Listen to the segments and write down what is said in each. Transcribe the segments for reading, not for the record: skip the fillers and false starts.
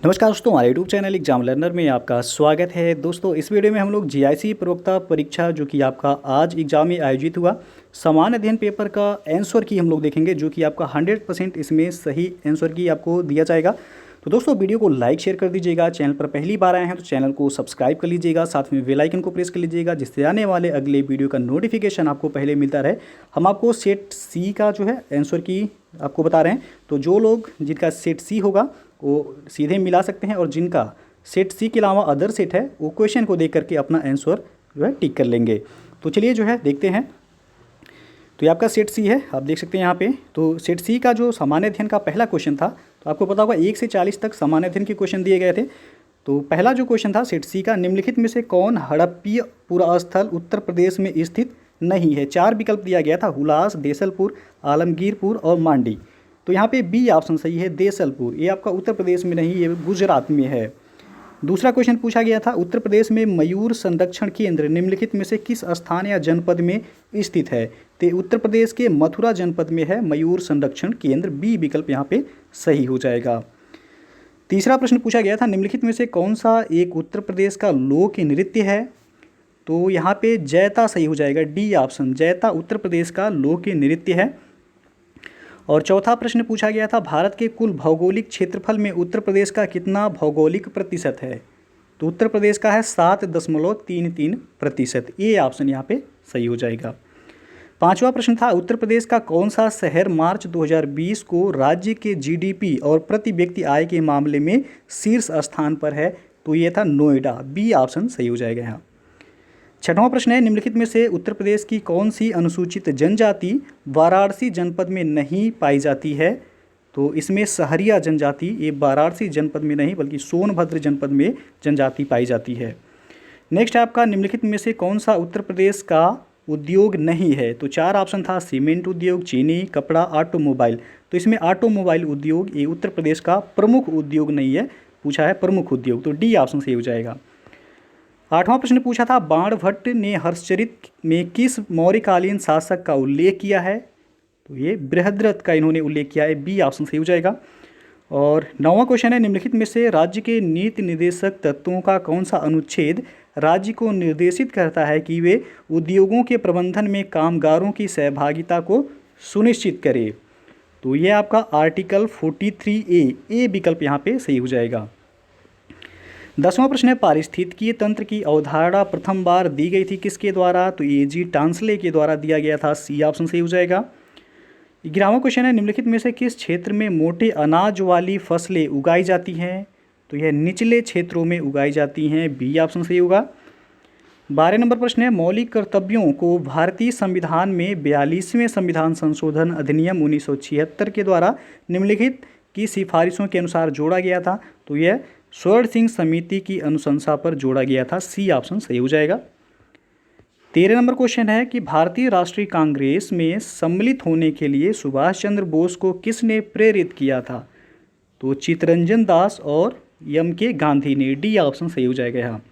नमस्कार दोस्तों, हमारे यूट्यूब चैनल एग्जाम लर्नर में आपका स्वागत है। दोस्तों, इस वीडियो में हम लोग जीआईसी प्रवक्ता परीक्षा जो कि आपका आज एग्जाम में आयोजित हुआ सामान्य अध्ययन पेपर का आंसर की हम लोग देखेंगे, जो कि आपका 100% इसमें सही आंसर की आपको दिया जाएगा। तो दोस्तों, वीडियो को लाइक शेयर कर दीजिएगा। चैनल पर पहली बार आए हैं तो चैनल को सब्सक्राइब कर लीजिएगा, साथ में बेल आइकन को प्रेस कर लीजिएगा, जिससे आने वाले अगले वीडियो का नोटिफिकेशन आपको पहले मिलता रहे। हम आपको सेट सी का जो है आंसर की आपको बता रहे हैं। तो जो लोग जिनका सेट सी होगा वो सीधे मिला सकते हैं, और जिनका सेट सी के अलावा अदर सेट है वो क्वेश्चन को देख करके अपना आंसर जो है टिक कर लेंगे। तो चलिए जो है देखते हैं। तो ये आपका सेट सी है, आप देख सकते हैं यहाँ पे। तो सेट सी का जो सामान्य अध्ययन का पहला क्वेश्चन था, तो आपको पता होगा 1 से 40 तक सामान्य अध्ययन के क्वेश्चन दिए गए थे। तो पहला जो क्वेश्चन था सेट सी का, निम्नलिखित में से कौन हड़प्पीय पुरास्थल उत्तर प्रदेश में स्थित नहीं है। 4 विकल्प दिया गया था, हुलास, देसलपुर, आलमगीरपुर और मांडी। तो यहाँ पे बी ऑप्शन सही है, देसलपुर। ये आपका उत्तर प्रदेश में नहीं, ये गुजरात में है। दूसरा क्वेश्चन पूछा गया था, उत्तर प्रदेश में मयूर संरक्षण केंद्र निम्नलिखित में से किस स्थान या जनपद में स्थित है। तो उत्तर प्रदेश के मथुरा जनपद में है मयूर संरक्षण केंद्र। बी विकल्प यहाँ पे सही हो जाएगा। तीसरा प्रश्न पूछा गया था, निम्नलिखित में से कौन सा एक उत्तर प्रदेश का लोक नृत्य है। तो यहाँ पे जैता सही हो जाएगा, डी ऑप्शन। जैता उत्तर प्रदेश का लोक नृत्य है। और चौथा प्रश्न पूछा गया था, भारत के कुल भौगोलिक क्षेत्रफल में उत्तर प्रदेश का कितना भौगोलिक प्रतिशत है। तो उत्तर प्रदेश का है 7.33%। ये ऑप्शन यहाँ पे सही हो जाएगा। पांचवा प्रश्न था, उत्तर प्रदेश का कौन सा शहर मार्च 2020 को राज्य के जीडीपी और प्रति व्यक्ति आय के मामले में शीर्ष स्थान पर है। तो ये था नोएडा। बी ऑप्शन सही हो जाएगा यहाँ। छठवां प्रश्न है, निम्नलिखित में से उत्तर प्रदेश की कौन सी अनुसूचित जनजाति वाराणसी जनपद में नहीं पाई जाती है। तो इसमें सहरिया जनजाति, ये वाराणसी जनपद में नहीं बल्कि सोनभद्र जनपद में जनजाति पाई जाती है। नेक्स्ट है आपका, निम्नलिखित में से कौन सा उत्तर प्रदेश का उद्योग नहीं है। तो 4 ऑप्शन था, सीमेंट उद्योग, चीनी, कपड़ा, ऑटोमोबाइल। तो इसमें ऑटोमोबाइल उद्योग ये उत्तर प्रदेश का प्रमुख उद्योग नहीं है, पूछा है प्रमुख उद्योग। तो डी ऑप्शन सही हो जाएगा। आठवां प्रश्न पूछा था, बाणभट्ट ने हर्षचरित में किस मौर्यकालीन शासक का उल्लेख किया है। तो ये बृहद्रथ का इन्होंने उल्लेख किया है। बी ऑप्शन सही हो जाएगा। और 9वां क्वेश्चन है, निम्नलिखित में से राज्य के नीति निर्देशक तत्वों का कौन सा अनुच्छेद राज्य को निर्देशित करता है कि वे उद्योगों के प्रबंधन में कामगारों की सहभागिता को सुनिश्चित करे। तो ये आपका आर्टिकल 43A विकल्प यहाँ पे सही हो जाएगा। 10वां प्रश्न है, पारिस्थितिकीय तंत्र की अवधारणा प्रथम बार दी गई थी किसके द्वारा। तो ए.जी. टांसले के द्वारा दिया गया था। सी ऑप्शन सही हो जाएगा। 11वां क्वेश्चन है, निम्नलिखित में से किस क्षेत्र में मोटे अनाज वाली फसलें उगाई जाती हैं। तो यह निचले क्षेत्रों में उगाई जाती हैं। बी ऑप्शन सही होगा। 12 नंबर प्रश्न है, मौलिक कर्तव्यों को भारतीय संविधान में 42वें संविधान संशोधन अधिनियम 1976 के द्वारा निम्नलिखित की सिफारिशों के अनुसार जोड़ा गया था। तो यह स्वर्ण सिंह समिति की अनुशंसा पर जोड़ा गया था। सी ऑप्शन सही हो जाएगा। 13 नंबर क्वेश्चन है कि भारतीय राष्ट्रीय कांग्रेस में सम्मिलित होने के लिए सुभाष चंद्र बोस को किसने प्रेरित किया था। तो चित्तरंजन दास और M.K. गांधी ने। डी ऑप्शन सही हो जाएगा यहाँ।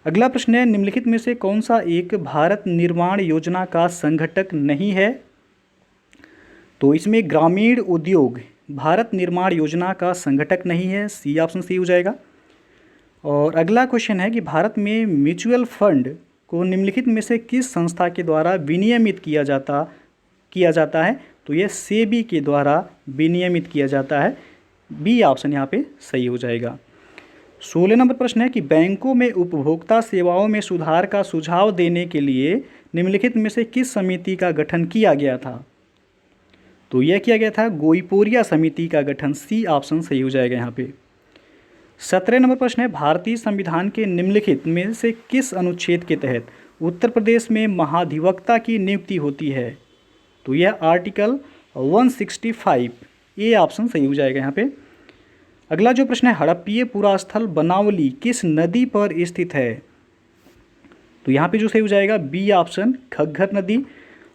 अगला प्रश्न है, निम्नलिखित में से कौन सा एक भारत निर्माण योजना का संघटक नहीं है। तो इसमें ग्रामीण उद्योग भारत निर्माण योजना का संघटक नहीं है। सी ऑप्शन सही हो जाएगा। और अगला क्वेश्चन है कि भारत में म्यूचुअल फंड को निम्नलिखित में से किस संस्था के द्वारा विनियमित किया जाता है। तो यह सेबी के द्वारा विनियमित किया जाता है। बी ऑप्शन यहाँ पे सही हो जाएगा। 16 नंबर प्रश्न है कि बैंकों में उपभोक्ता सेवाओं में सुधार का सुझाव देने के लिए निम्नलिखित में से किस समिति का गठन किया गया था। तो यह किया गया था गोईपोरिया समिति का गठन। सी ऑप्शन सही हो जाएगा यहाँ पे। 17 नंबर प्रश्न है, भारतीय संविधान के निम्नलिखित में से किस अनुच्छेद के तहत उत्तर प्रदेश में महाधिवक्ता की नियुक्ति होती है। तो यह आर्टिकल 165। ए ऑप्शन सही हो जाएगा यहाँ पे। अगला जो प्रश्न है, हड़प्पीय पुरास्थल बनावली किस नदी पर स्थित है। तो यहाँ पे जो सही हो जाएगा बी ऑप्शन, घग्गर नदी।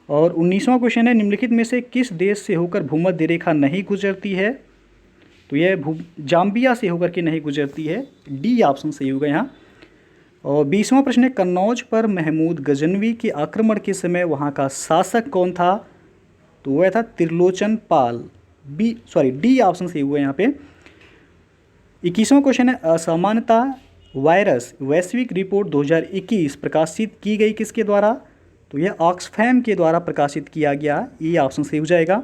और 19वां क्वेश्चन है, निम्नलिखित में से किस देश से होकर भूमध्य रेखा नहीं गुजरती है। तो यह जाम्बिया से होकर के नहीं गुजरती है। डी ऑप्शन सही होगा यहाँ। और 20वां प्रश्न है, कन्नौज पर महमूद गजनवी के आक्रमण के समय वहाँ का शासक कौन था। तो वह था त्रिलोचन पाल। डी ऑप्शन सही हुआ यहाँ पे। 21वां क्वेश्चन है असामान्यता वायरस वैश्विक रिपोर्ट 2021 प्रकाशित की गई किसके द्वारा? तो यह ऑक्सफैम के द्वारा प्रकाशित किया गया, ये ऑप्शन सही हो जाएगा।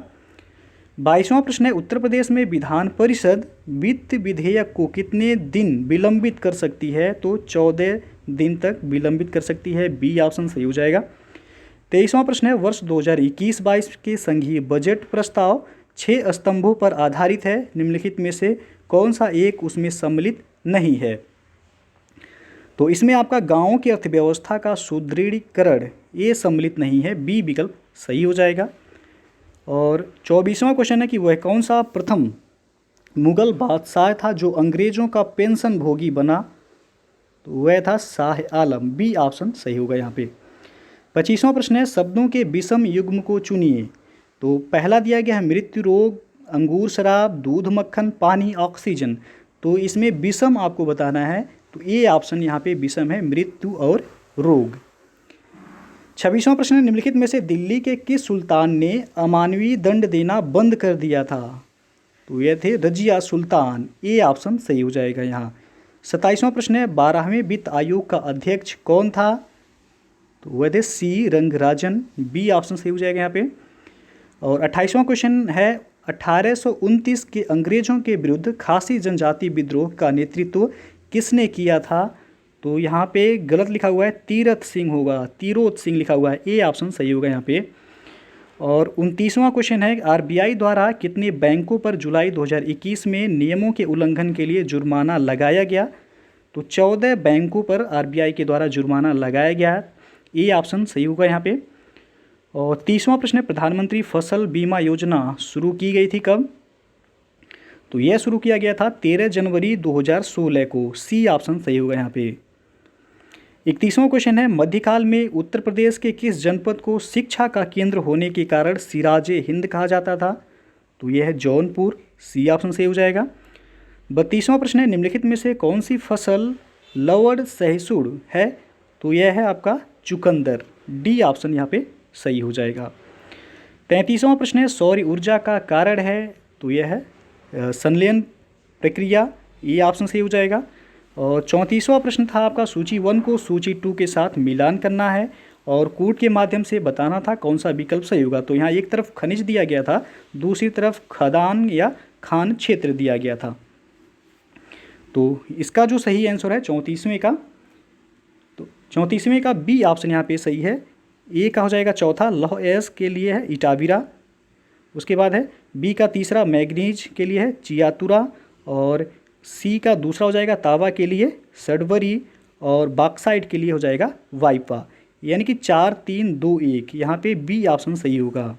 22वां प्रश्न है उत्तर प्रदेश में विधान परिषद वित्त विधेयक को कितने दिन विलंबित कर सकती है? तो 14 दिन तक विलंबित कर सकती है, बी ऑप्शन सही हो जाएगा। 23वां प्रश्न है वर्ष 2021-22 के संघीय बजट प्रस्ताव 6 स्तंभों पर आधारित है, निम्नलिखित में से कौन सा एक उसमें सम्मिलित नहीं है? तो इसमें आपका गाँव की अर्थव्यवस्था का सुदृढ़ीकरण ये सम्मिलित नहीं है, बी विकल्प सही हो जाएगा। और 24वां क्वेश्चन है कि वह कौन सा प्रथम मुगल बादशाह था जो अंग्रेजों का पेंशन भोगी बना? तो वह था शाह आलम, बी ऑप्शन सही होगा यहाँ पे। 25वां प्रश्न है शब्दों के विषम युग्म को चुनिए। तो पहला दिया गया है मृत्यु रोग, अंगूर शराब, दूध मक्खन, पानी, ऑक्सीजन। तो इसमें विषम आपको बताना है, तो ए ऑप्शन यहाँ पे विषम है, मृत्यु और रोग। 26वां प्रश्न है निम्नलिखित में से दिल्ली के किस सुल्तान ने अमानवीय दंड देना बंद कर दिया था? तो ये थे रजिया सुल्तान, ए ऑप्शन सही हो जाएगा यहाँ। 27वां प्रश्न है 12वें वित्त आयोग का अध्यक्ष कौन था? तो वह थे सी रंगराजन, बी ऑप्शन सही हो जाएगा यहाँ पे। और 28वां क्वेश्चन है 1829 के अंग्रेजों के विरुद्ध खासी जनजाति विद्रोह का नेतृत्व किसने किया था? तो यहाँ पे गलत लिखा हुआ है, तीरथ सिंह होगा, तीरोथ सिंह लिखा हुआ है, ए ऑप्शन सही होगा यहाँ पे। और 29वां क्वेश्चन है आरबीआई द्वारा कितने बैंकों पर जुलाई 2021 में नियमों के उल्लंघन के लिए जुर्माना लगाया गया? तो 14 बैंकों पर आरबीआई के द्वारा जुर्माना लगाया गया, ए ऑप्शन सही होगा यहाँ पे। और 30वां प्रश्न है प्रधानमंत्री फसल बीमा योजना शुरू की गई थी कब? तो यह शुरू किया गया था 13 जनवरी 2016 को, सी ऑप्शन सही होगा यहाँ पे। 31वां क्वेश्चन है मध्यकाल में उत्तर प्रदेश के किस जनपद को शिक्षा का केंद्र होने के कारण सिराजे हिंद कहा जाता था? तो यह है जौनपुर, सी ऑप्शन सही हो जाएगा। 32वां प्रश्न है निम्नलिखित में से कौन सी फसल लवण सहिष्णु है? तो यह है आपका चुकंदर, डी ऑप्शन यहाँ पे सही हो जाएगा। 33वां प्रश्न है सौर ऊर्जा का कारण है? तो यह है संलयन प्रक्रिया, ये ऑप्शन सही हो जाएगा। और 34वां प्रश्न था आपका सूची 1 को सूची 2 के साथ मिलान करना है और कूट के माध्यम से बताना था कौन सा विकल्प सही होगा। तो यहाँ एक तरफ खनिज दिया गया था, दूसरी तरफ खदान या खान क्षेत्र दिया गया था। तो इसका जो सही आंसर है 34वें का, तो 34वें का बी ऑप्शन यहाँ पे सही है। ए का हो जाएगा चौथा, लौह एस के लिए है इटावीरा, उसके बाद है बी का तीसरा मैग्नीज के लिए है चियातुरा, और सी का दूसरा हो जाएगा तावा के लिए सडवरी, और बॉक्साइट के लिए हो जाएगा वाइपा। यानी कि 4 3 2 1, यहाँ पे बी ऑप्शन सही होगा।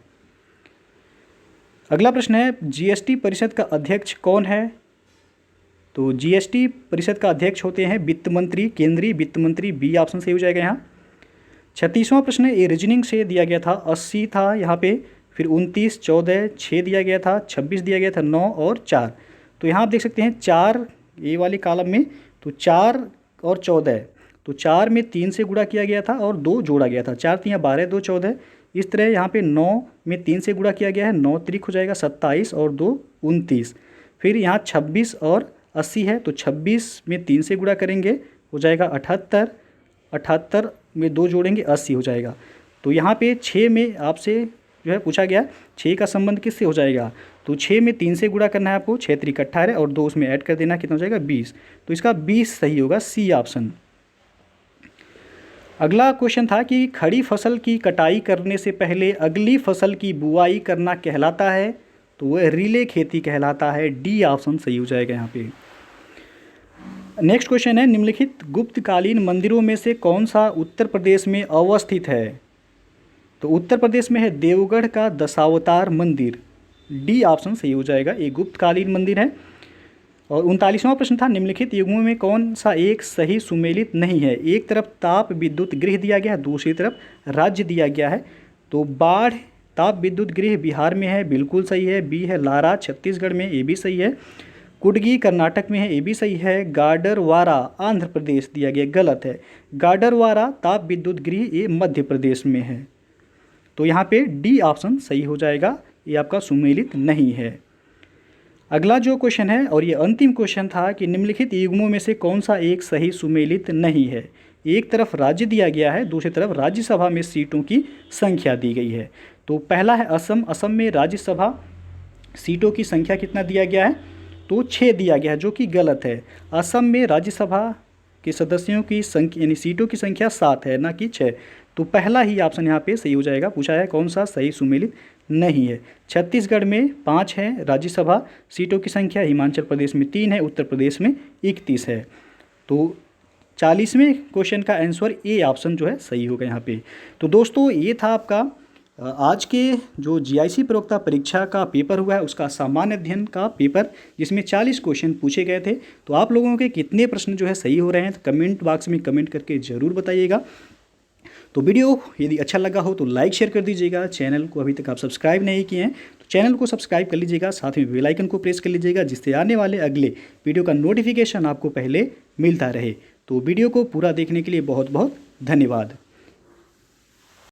अगला प्रश्न है जीएसटी परिषद का अध्यक्ष कौन है? तो जीएसटी परिषद का अध्यक्ष होते हैं वित्त मंत्री, केंद्रीय वित्त मंत्री, बी ऑप्शन सही हो जाएगा यहाँ। 36वां प्रश्न है ये रीजनिंग से दिया गया था, 80 था यहाँ पे, फिर 29, 14, 6 दिया गया था, 26 दिया गया था, 9 और 4। तो यहाँ आप देख सकते हैं 4 ए वाले कॉलम में, तो 4 और 14, तो 4 में 3 से गुणा किया गया था और 2 जोड़ा गया था, 4 3 12, 2 14। इस तरह यहाँ पे 9 में 3 से गुणा किया गया है, 9 त्रिक हो जाएगा 27 और 2 29। फिर यहाँ 26 और 80 है, तो 26 में 3 से गुणा करेंगे हो जाएगा 78, 78 में 2 जोड़ेंगे 80 हो जाएगा। तो यहाँ पे 6 में आपसे जो है पूछा गया 6 का संबंध किससे हो जाएगा? तो 6 में 3 से गुणा करना है आपको, 6 त्रिक 18 और 2 उसमें ऐड कर देना, कितना हो जाएगा 20। तो इसका 20 सही होगा, सी ऑप्शन। अगला क्वेश्चन था कि खड़ी फसल की कटाई करने से पहले अगली फसल की बुआई करना कहलाता है? तो वह रिले खेती कहलाता है, डी ऑप्शन सही हो जाएगा यहाँ पे। नेक्स्ट क्वेश्चन है निम्नलिखित गुप्तकालीन मंदिरों में से कौन सा उत्तर प्रदेश में अवस्थित है? तो उत्तर प्रदेश में है देवगढ़ का दशावतार मंदिर, डी ऑप्शन सही हो जाएगा, ये गुप्तकालीन मंदिर है। और 39वां प्रश्न था निम्नलिखित युग्मों में कौन सा एक सही सुमेलित नहीं है? एक तरफ ताप विद्युत गृह दिया गया है, दूसरी तरफ राज्य दिया गया है। तो बाढ़ ताप विद्युत गृह बिहार में है, बिल्कुल सही है, बी है। लारा छत्तीसगढ़ में, ये भी सही है। कुडगी कर्नाटक में है, ये भी सही है। गाडरवारा आंध्र प्रदेश दिया गया, गलत है। गाडरवारा ताप विद्युत गृह ये मध्य प्रदेश में है। तो यहाँ पे डी ऑप्शन सही हो जाएगा, ये आपका सुमेलित नहीं है। अगला जो क्वेश्चन है और ये अंतिम क्वेश्चन था कि निम्नलिखित युग्मों में से कौन सा एक सही सुमेलित नहीं है। एक तरफ राज्य दिया गया है, दूसरी तरफ राज्यसभा में सीटों की संख्या दी गई है। तो पहला है असम। असम में राज्यसभा सीटों की संख्या कितना दिया गया है, तो 6 दिया गया है, जो कि गलत है। असम में राज्यसभा के सदस्यों की संख्या यानी सीटों की संख्या 7 है, ना कि 6। तो पहला ही ऑप्शन यहाँ पे सही हो जाएगा। पूछा है कौन सा सही सुमेलित नहीं है। छत्तीसगढ़ में 5 है राज्यसभा सीटों की संख्या, हिमाचल प्रदेश में 3 है, उत्तर प्रदेश में 31 है। तो 40वें क्वेश्चन का आंसर ए ऑप्शन जो है सही होगा यहाँ पे। तो दोस्तों ये था आपका आज के जो जीआईसी प्रवक्ता परीक्षा का पेपर हुआ है उसका सामान्य अध्ययन का पेपर, जिसमें 40 क्वेश्चन पूछे गए थे। तो आप लोगों के कितने प्रश्न जो है सही हो रहे हैं तो कमेंट बॉक्स में कमेंट करके ज़रूर बताइएगा। तो वीडियो यदि अच्छा लगा हो तो लाइक शेयर कर दीजिएगा। चैनल को अभी तक आप सब्सक्राइब नहीं किए हैं तो चैनल को सब्सक्राइब कर लीजिएगा, साथ में बेल आइकन को प्रेस कर लीजिएगा, जिससे आने वाले अगले वीडियो का नोटिफिकेशन आपको पहले मिलता रहे। तो वीडियो को पूरा देखने के लिए बहुत बहुत धन्यवाद।